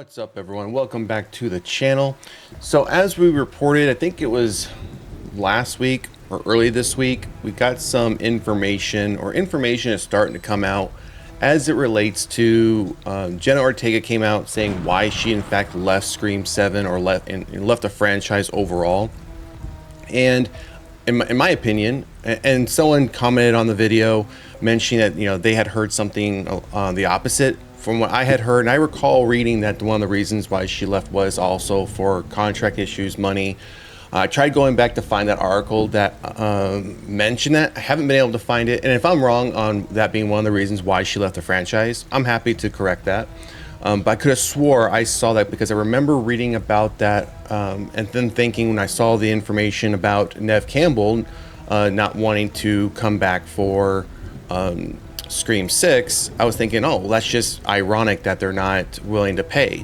What's up, everyone? Welcome back to the channel. So as we reported, I think it was last week or early this week, we got some information, or information is starting to come out as it relates to Jenna Ortega came out saying why she in fact left Scream 7 or left the franchise overall. And in my opinion, and someone commented on the video mentioning that they had heard something on the opposite from what I had heard. And I recall reading that one of the reasons why she left was also for contract issues, money. I tried going back to find that article that mentioned that. I haven't been able to find it. And if I'm wrong on that being one of the reasons why she left the franchise, I'm happy to correct that. But I could have swore I saw that because I remember reading about that and then thinking when I saw the information about Neve Campbell not wanting to come back for Scream 6, I was thinking, oh, well, that's just ironic that they're not willing to pay.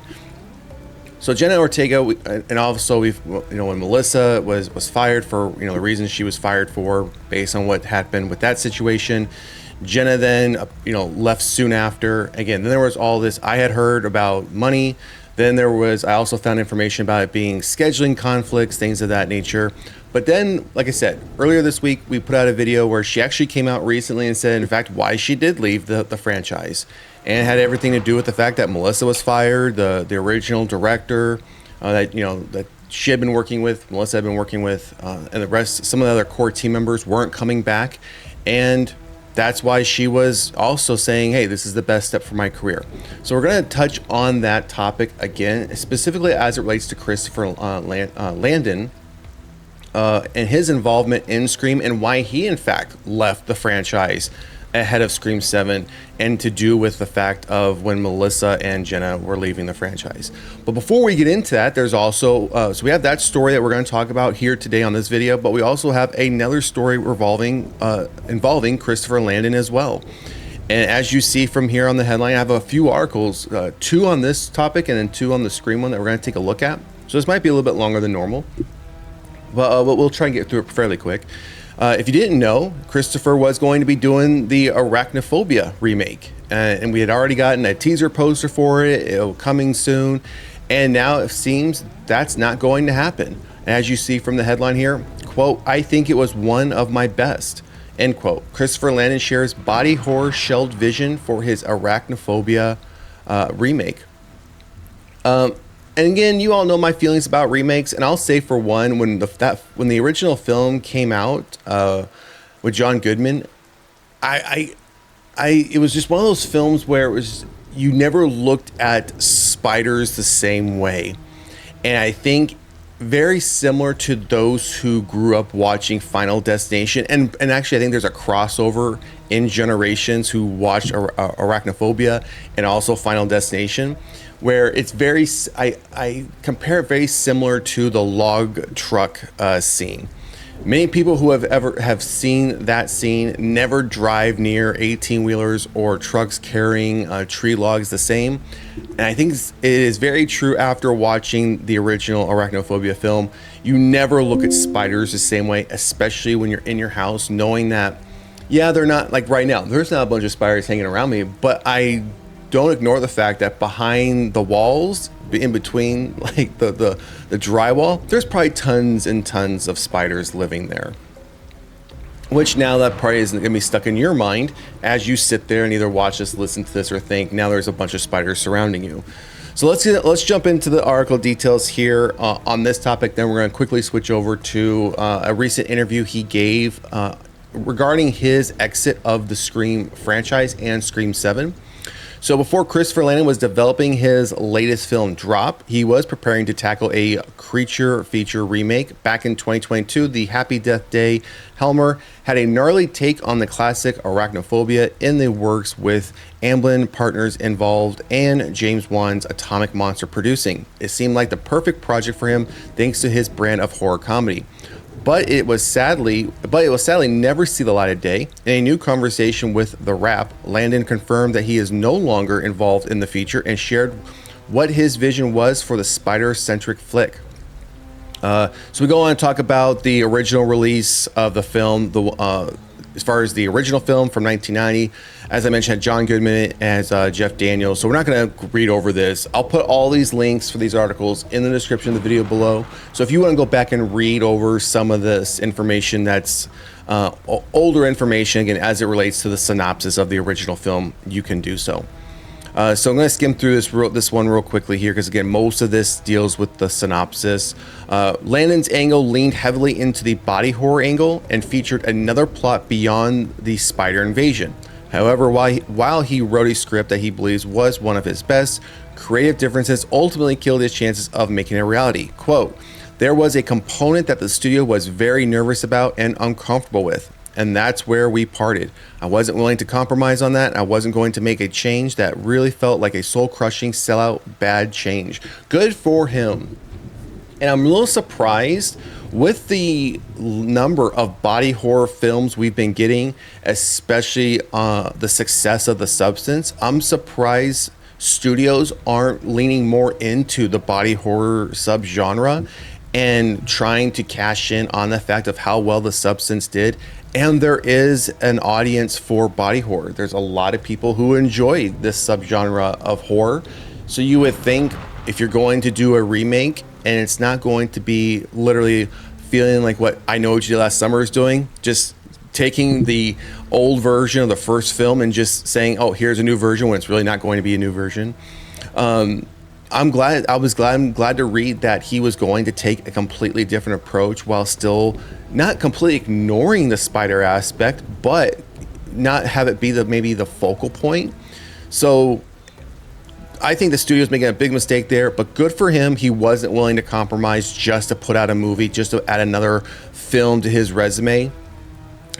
So Jenna Ortega, and also when Melissa was fired for the reasons she was fired for, based on what happened with that situation, Jenna then left soon after. Again, then there was all this I had heard about money. Then I also found information about it being scheduling conflicts, things of that nature. But then, like I said, earlier this week, we put out a video where she actually came out recently and said, in fact, why she did leave the franchise. And it had everything to do with the fact that Melissa was fired, the original director that she had been working with, Melissa had been working with, and the rest, some of the other core team members weren't coming back. And that's why she was also saying, hey, this is the best step for my career. So we're going to touch on that topic again, specifically as it relates to Christopher Landon and his involvement in Scream and why he, in fact, left the franchise ahead of Scream 7, and to do with the fact of when Melissa and Jenna were leaving the franchise. But before we get into that, there's also, so we have that story that we're going to talk about here today on this video, but we also have another story involving Christopher Landon as well. And as you see from here on the headline, I have a few articles, 2 on this topic and then 2 on the Scream one that we're going to take a look at. So this might be a little bit longer than normal, but we'll try and get through it fairly quick. If you didn't know, Christopher was going to be doing the Arachnophobia remake, and we had already gotten a teaser poster for it, coming soon, and now it seems that's not going to happen. As you see from the headline here, quote, "I think it was one of my best," end quote. Christopher Landon shares body horror shelved vision for his Arachnophobia remake. And again, you all know my feelings about remakes, and I'll say for one, when the original film came out with John Goodman, it was just one of those films where it was, you never looked at spiders the same way, and I think very similar to those who grew up watching Final Destination, and actually I think there's a crossover in generations who watched Arachnophobia and also Final Destination, where it's very, I compare it very similar to the log truck scene. Many people who have seen that scene never drive near 18-wheelers or trucks carrying tree logs the same. And I think it is very true after watching the original Arachnophobia film. You never look at spiders the same way, especially when you're in your house, knowing that, yeah, they're not, like right now, there's not a bunch of spiders hanging around me, but I don't ignore the fact that behind the walls, in between like the drywall, there's probably tons and tons of spiders living there. Which now that probably isn't gonna be stuck in your mind as you sit there and either watch this, listen to this, or think now there's a bunch of spiders surrounding you. So let's jump into the article details here on this topic. Then we're going to quickly switch over to a recent interview he gave regarding his exit of the Scream franchise and Scream 7. So before Christopher Landon was developing his latest film, Drop, he was preparing to tackle a creature feature remake. Back in 2022, the Happy Death Day Helmer had a gnarly take on the classic Arachnophobia in the works, with Amblin Partners involved and James Wan's Atomic Monster producing. It seemed like the perfect project for him thanks to his brand of horror comedy. But it was sadly never see the light of day. In a new conversation with The Wrap, Landon confirmed that he is no longer involved in the feature and shared what his vision was for the spider-centric flick. So we go on to talk about the original release of the film, as far as the original film from 1990, as I mentioned, had John Goodman as Jeff Daniels. So we're not going to read over this. I'll put all these links for these articles in the description of the video below. So if you want to go back and read over some of this information that's older information, again, as it relates to the synopsis of the original film, you can do so. So I'm going to skim through this one real quickly here, because again, most of this deals with the synopsis. Landon's angle leaned heavily into the body horror angle and featured another plot beyond the spider invasion. However, while he wrote a script that he believes was one of his best, creative differences ultimately killed his chances of making it a reality. Quote, "There was a component that the studio was very nervous about and uncomfortable with, and that's where we parted. I wasn't willing to compromise on that. I wasn't going to make a change that really felt like a soul-crushing, sellout, bad change." Good for him. And I'm a little surprised with the number of body horror films we've been getting, especially the success of The Substance. I'm surprised studios aren't leaning more into the body horror subgenre and trying to cash in on the fact of how well The Substance did. And there is an audience for body horror. There's a lot of people who enjoy this subgenre of horror. So you would think if you're going to do a remake and it's not going to be literally feeling like what I Know What You Did Last Summer is doing, just taking the old version of the first film and just saying, oh, here's a new version, when it's really not going to be a new version. I'm glad to read that he was going to take a completely different approach while still not completely ignoring the spider aspect, but not have it be maybe the focal point. So I think the studio's making a big mistake there, but good for him. He wasn't willing to compromise just to put out a movie, just to add another film to his resume.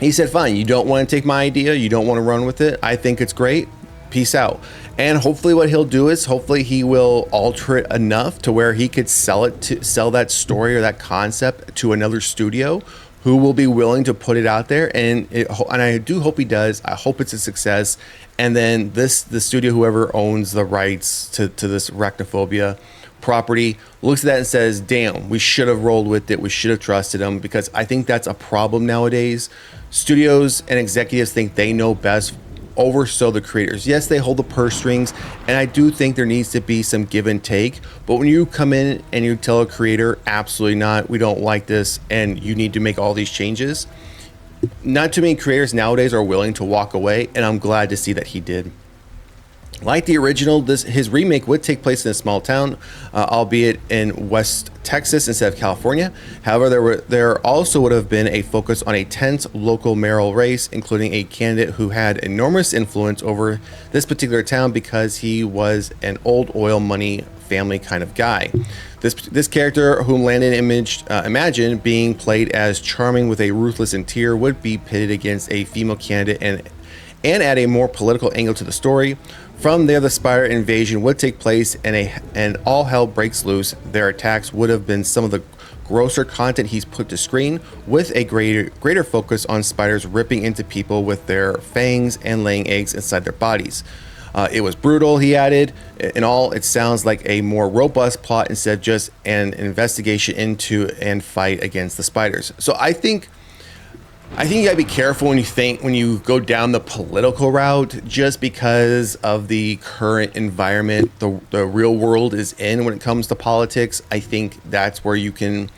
He said, fine, you don't want to take my idea, you don't want to run with it, I think it's great, peace out. And hopefully what he'll do is hopefully he will alter it enough to where he could sell that story or that concept to another studio who will be willing to put it out there. And I do hope he does. I hope it's a success. And then the studio, whoever owns the rights to this Arachnophobia property, looks at that and says, damn, we should have rolled with it. We should have trusted him, because I think that's a problem nowadays. Studios and executives think they know best over so the creators. Yes, they hold the purse strings, and I do think there needs to be some give and take. But when you come in and you tell a creator, absolutely not, we don't like this, and you need to make all these changes, not too many creators nowadays are willing to walk away, and I'm glad to see that he did. Like the original, his remake would take place in a small town, albeit in West Texas instead of California. However, there also would have been a focus on a tense local mayoral race, including a candidate who had enormous influence over this particular town because he was an old oil money family kind of guy. This character, whom Landon imagined being played as charming with a ruthless interior, would be pitted against a female candidate and add a more political angle to the story. From there, the spider invasion would take place and all hell breaks loose. Their attacks would have been some of the grosser content he's put to screen, with a greater focus on spiders ripping into people with their fangs and laying eggs inside their bodies. It was brutal, he added. In all, it sounds like a more robust plot instead of just an investigation into and fight against the spiders. So I think you gotta be careful when you go down the political route, just because of the current environment the real world is in when it comes to politics. I think that's where you can,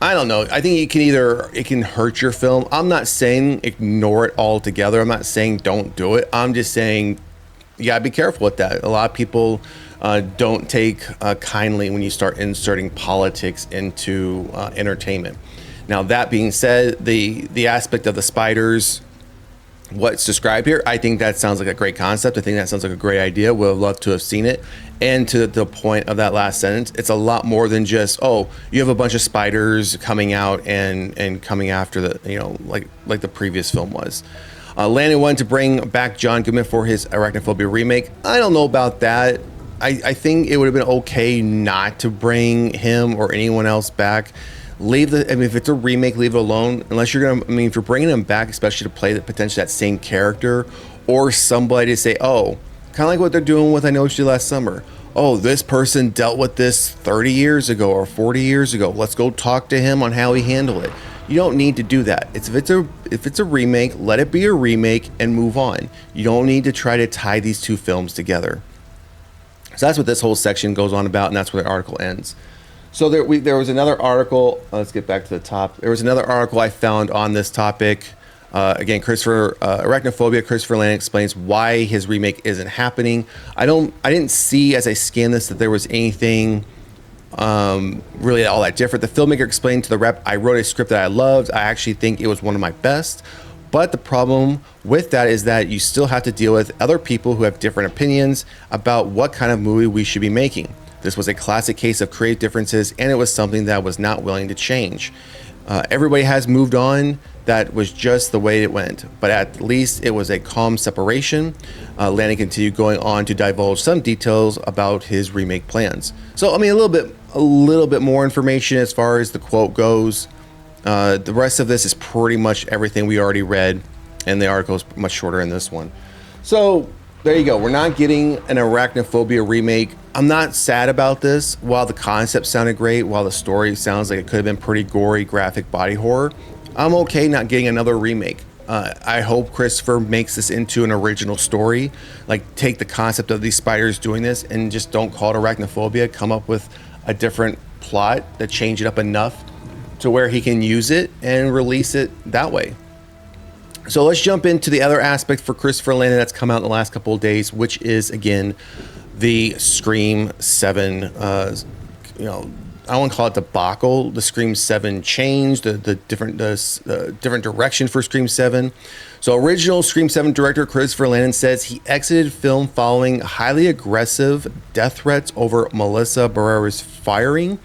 I don't know, I think it can hurt your film. I'm not saying ignore it altogether. I'm not saying don't do it. I'm just saying you gotta be careful with that. A lot of people don't take kindly when you start inserting politics into entertainment. Now, that being said, the aspect of the spiders, what's described here, I think that sounds like a great concept. I think that sounds like a great idea. Would have loved to have seen it. And to the point of that last sentence, it's a lot more than just, oh, you have a bunch of spiders coming out and coming after like the previous film was. Landon wanted to bring back John Goodman for his Arachnophobia remake. I don't know about that. I think it would have been okay not to bring him or anyone else back. If it's a remake, leave it alone. Unless you're gonna, if you're bringing them back, especially to play potentially that same character, or somebody to say, oh, kind of like what they're doing with I Know What You Did Last Summer. Oh, this person dealt with this 30 years ago or 40 years ago. Let's go talk to him on how he handled it. You don't need to do that. If it's a remake, let it be a remake and move on. You don't need to try to tie these two films together. So that's what this whole section goes on about, and that's where the article ends. So there was another article. Let's get back to the top. There was another article I found on this topic. Again, Arachnophobia, Christopher Landon explains why his remake isn't happening. I didn't see as I scanned this that there was anything really all that different. The filmmaker explained to the rep, I wrote a script that I loved. I actually think it was one of my best. But the problem with that is that you still have to deal with other people who have different opinions about what kind of movie we should be making. This was a classic case of creative differences, and it was something that I was not willing to change. Everybody has moved on. That was just the way it went. But at least it was a calm separation. Landon continued going on to divulge some details about his remake plans. So, I mean, a little bit more information as far as the quote goes. The rest of this is pretty much everything we already read, and the article is much shorter in this one. So there you go. We're not getting an Arachnophobia remake. I'm not sad about this. While the concept sounded great, while the story sounds like it could have been pretty gory, graphic body horror, I'm okay not getting another remake. I hope Christopher makes this into an original story. Like, take the concept of these spiders doing this and just don't call it Arachnophobia. Come up with a different plot that change it up enough to where he can use it and release it that way. So let's jump into the other aspect for Christopher Landon that's come out in the last couple of days, which is, again, the Scream 7, I don't want to call it debacle. The Scream 7 change, the different direction for Scream 7. So original Scream 7 director Christopher Landon says he exited film following highly aggressive death threats over Melissa Barrera's firing.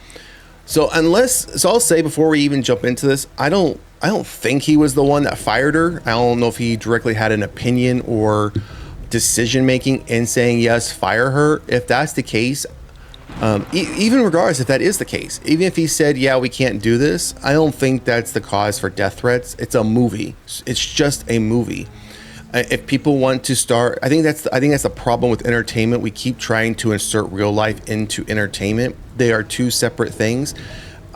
So I'll say before we even jump into this, I don't think he was the one that fired her. I don't know if he directly had an opinion or decision making in saying yes, fire her. If that's the case, even regardless if that is the case, even if he said, yeah, we can't do this, I don't think that's the cause for death threats. It's a movie. It's just a movie. If people want to start, I think that's the problem with entertainment. We keep trying to insert real life into entertainment. They are two separate things.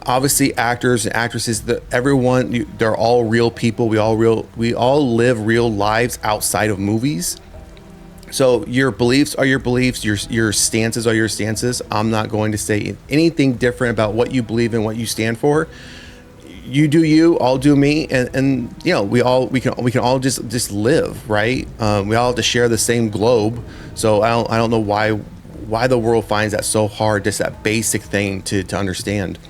Obviously, actors and actresses, they're all real people. We all live real lives outside of movies. So your beliefs are your beliefs, your stances are your stances. I'm not going to say anything different about what you believe in, what you stand for. You do you, I'll do me, and you know, we can all just live, right? We all have to share the same globe. So I don't know why the world finds that so hard, just that basic thing to understand.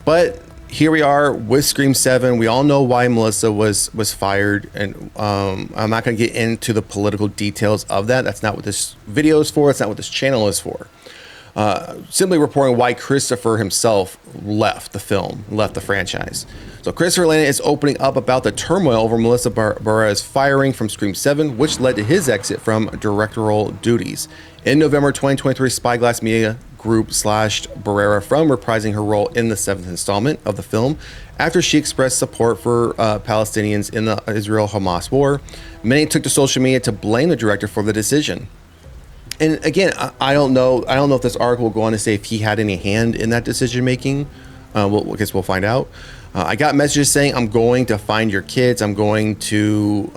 But here we are with Scream 7. We all know why Melissa was fired, and I'm not going to get into the political details of that. That's not what this video is for. That's not what this channel is for. Simply reporting why Christopher himself left the franchise. So Christopher Landon is opening up about the turmoil over Melissa Barrera's firing from Scream 7, which led to his exit from directorial duties. In November 2023, Spyglass Media Group slashed Barrera from reprising her role in the 7th installment of the film after she expressed support for Palestinians in the Israel-Hamas war. Many took to social media to blame the director for the decision. And again, I don't know if this article will go on to say if he had any hand in that decision making. I guess we'll find out. I got messages saying, I'm going to find your kids. I'm going to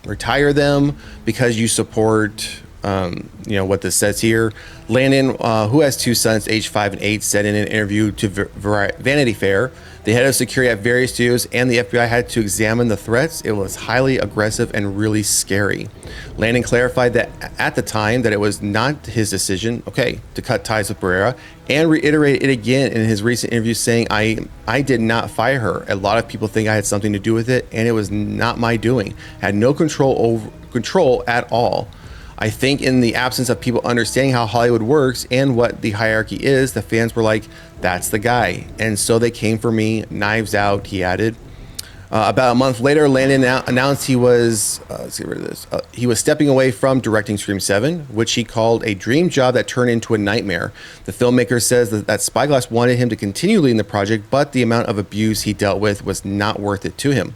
retire them because you support what this says here. Landon, who has two sons, aged 5 and 8, said in an interview to Vanity Fair, the head of security at various studios and the FBI had to examine the threats. It was highly aggressive and really scary. Landon clarified that at the time that it was not his decision, to cut ties with Barrera, and reiterated it again in his recent interview saying, I did not fire her. A lot of people think I had something to do with it, and it was not my doing. I had no control at all. I think in the absence of people understanding how Hollywood works and what the hierarchy is, the fans were like, that's the guy. And so they came for me, knives out, he added. About a month later, Landon announced he was, he was stepping away from directing Scream 7, which he called a dream job that turned into a nightmare. The filmmaker says that Spyglass wanted him to continue leading the project, but the amount of abuse he dealt with was not worth it to him.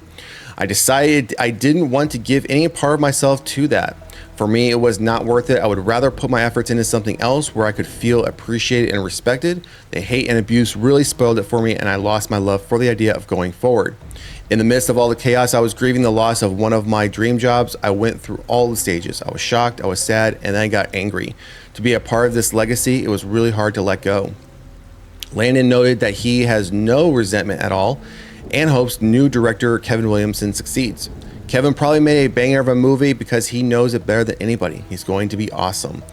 I decided I didn't want to give any part of myself to that. For me, it was not worth it. I would rather put my efforts into something else where I could feel appreciated and respected. The hate and abuse really spoiled it for me, and I lost my love for the idea of going forward. In the midst of all the chaos, I was grieving the loss of one of my dream jobs. I went through all the stages. I was shocked, I was sad, and then I got angry. To be a part of this legacy, it was really hard to let go. Landon noted that he has no resentment at all and hopes new director Kevin Williamson succeeds. Kevin probably made a banger of a movie because he knows it better than anybody. He's going to be awesome.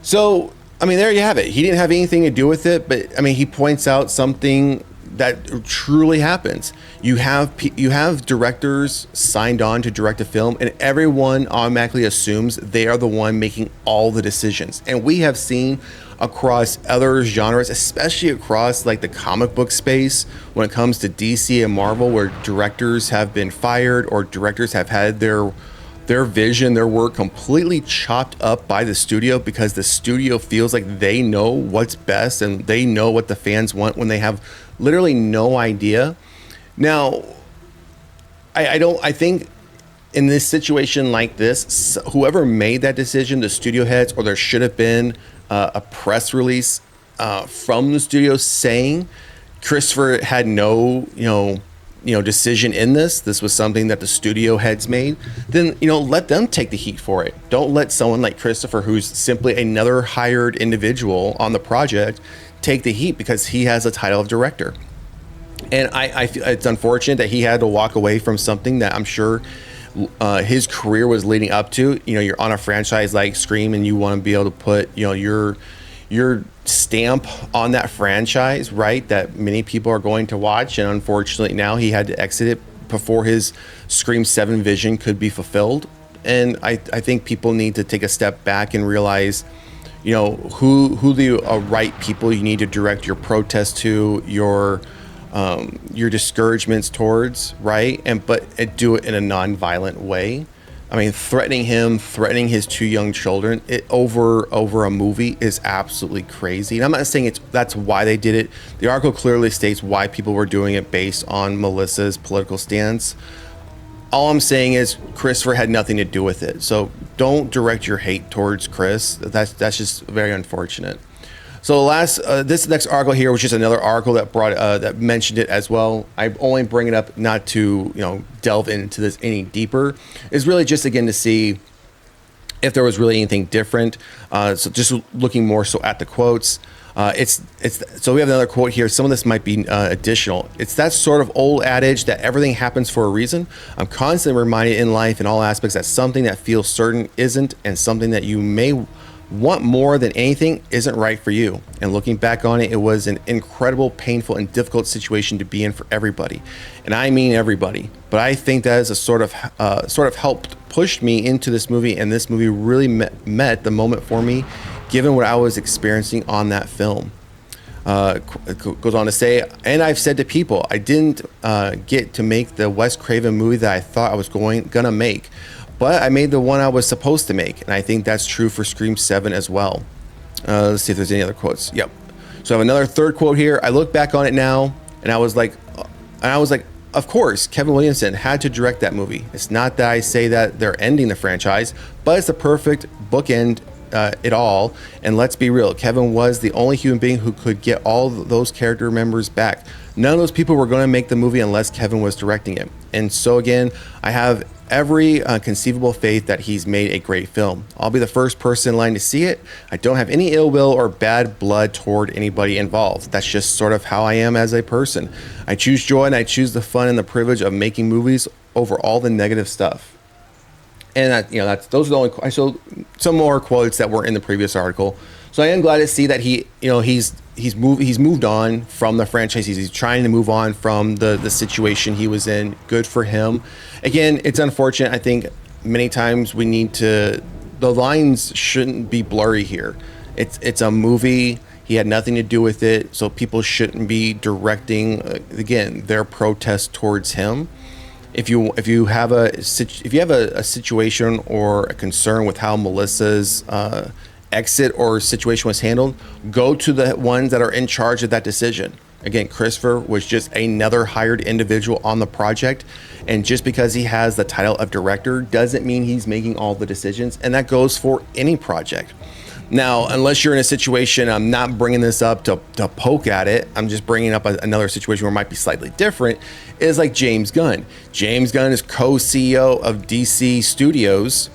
So, I mean, there you have it. He didn't have anything to do with it, but I mean, he points out something that truly happens. You have directors signed on to direct a film, and everyone automatically assumes they are the one making all the decisions. And we have seen across other genres, especially across like the comic book space, when it comes to DC and Marvel, where directors have been fired or directors have had their vision, their work completely chopped up by the studio because the studio feels like they know what's best and they know what the fans want when they have literally no idea. Now, I think in this situation like this, whoever made that decision, the studio heads, or there should have been a press release from the studio saying Christopher had no, decision in this. This was something that the studio heads made. Then, let them take the heat for it. Don't let someone like Christopher, who's simply another hired individual on the project, take the heat because he has a title of director. And I feel it's unfortunate that he had to walk away from something that I'm sure his career was leading up to. You're on a franchise like Scream, and you want to be able to put your stamp on that franchise, right? That many people are going to watch. And unfortunately, now he had to exit it before his Scream 7 vision could be fulfilled. And I think people need to take a step back and realize, who the right people you need to direct your protest to, your discouragements towards, right? But do it in a non-violent way. I mean, threatening his two young children over a movie is absolutely crazy. And I'm not saying that's why they did it. The article clearly states why people were doing it based on Melissa's political stance. All I'm saying is Christopher had nothing to do with it. So don't direct your hate towards Chris. That's just very unfortunate. So this next article here was just another article that mentioned it as well. I only bring it up not to delve into this any deeper. It's really just again to see if there was really anything different. So just looking more so at the quotes. So we have another quote here. Some of this might be additional. It's that sort of old adage that everything happens for a reason. I'm constantly reminded in life in all aspects that something that feels certain isn't, and something that you may want more than anything isn't right for you. And looking back on it, it was an incredible, painful, and difficult situation to be in for everybody. And I mean everybody. But I think that is a sort of helped push me into this movie, and this movie really met the moment for me, given what I was experiencing on that film. It goes on to say, and I've said to people, I didn't get to make the Wes Craven movie that I thought I was gonna make, but I made the one I was supposed to make, and I think that's true for Scream 7 as well. Let's see if there's any other quotes. Yep. So I have another third quote here. I look back on it now, and I was like, of course, Kevin Williamson had to direct that movie. It's not that I say that they're ending the franchise, but it's the perfect bookend it all. And let's be real, Kevin was the only human being who could get all those character members back. None of those people were going to make the movie unless Kevin was directing it. And so again, I have every conceivable faith that he's made a great film. I'll be the first person in line to see it. I don't have any ill will or bad blood toward anybody involved. That's just sort of how I am as a person. I choose joy, and I choose the fun and the privilege of making movies over all the negative stuff. And those are the only. I showed some more quotes that were in the previous article. So I am glad to see that he's moved on from the franchise. He's trying to move on from the situation he was in. Good for him. Again, it's unfortunate. I think many times the lines shouldn't be blurry here. It's a movie. He had nothing to do with it, so people shouldn't be directing again their protest towards him. If you have a situation or a concern with how Melissa's exit or situation was handled, go to the ones that are in charge of that decision. Again, Christopher was just another hired individual on the project. And just because he has the title of director doesn't mean he's making all the decisions. And that goes for any project. Now, unless you're in a situation, I'm not bringing this up to poke at it, I'm just bringing up another situation where it might be slightly different, is like James Gunn. James Gunn is co-CEO of DC Studios,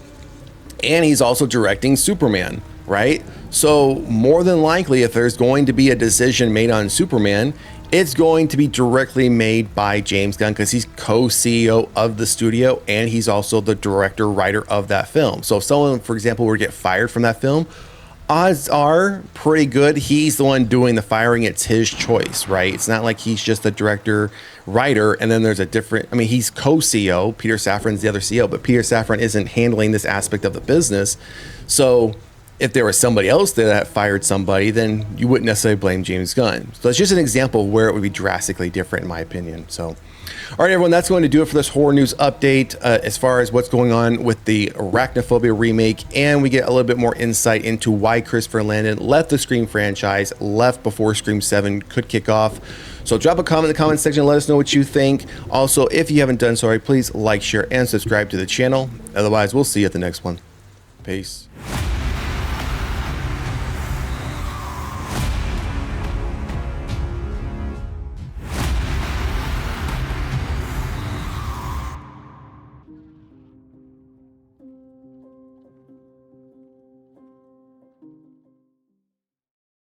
and he's also directing Superman, right? So more than likely, if there's going to be a decision made on Superman, it's going to be directly made by James Gunn because he's co-CEO of the studio and he's also the director, writer of that film. So if someone, for example, were to get fired from that film, odds are pretty good he's the one doing the firing. It's his choice, right? It's not like he's just the director, writer, and then there's a different, I mean, he's co-CEO. Peter Safran's the other CEO, but Peter Safran isn't handling this aspect of the business. So if there was somebody else there that fired somebody, then you wouldn't necessarily blame James Gunn. So it's just an example of where it would be drastically different, in my opinion. So, all right, everyone, that's going to do it for this horror news update as far as what's going on with the Arachnophobia remake. And we get a little bit more insight into why Christopher Landon left the Scream franchise, left before Scream 7 could kick off. So drop a comment in the comment section and let us know what you think. Also, if you haven't done so already, please like, share, and subscribe to the channel. Otherwise, we'll see you at the next one. Peace.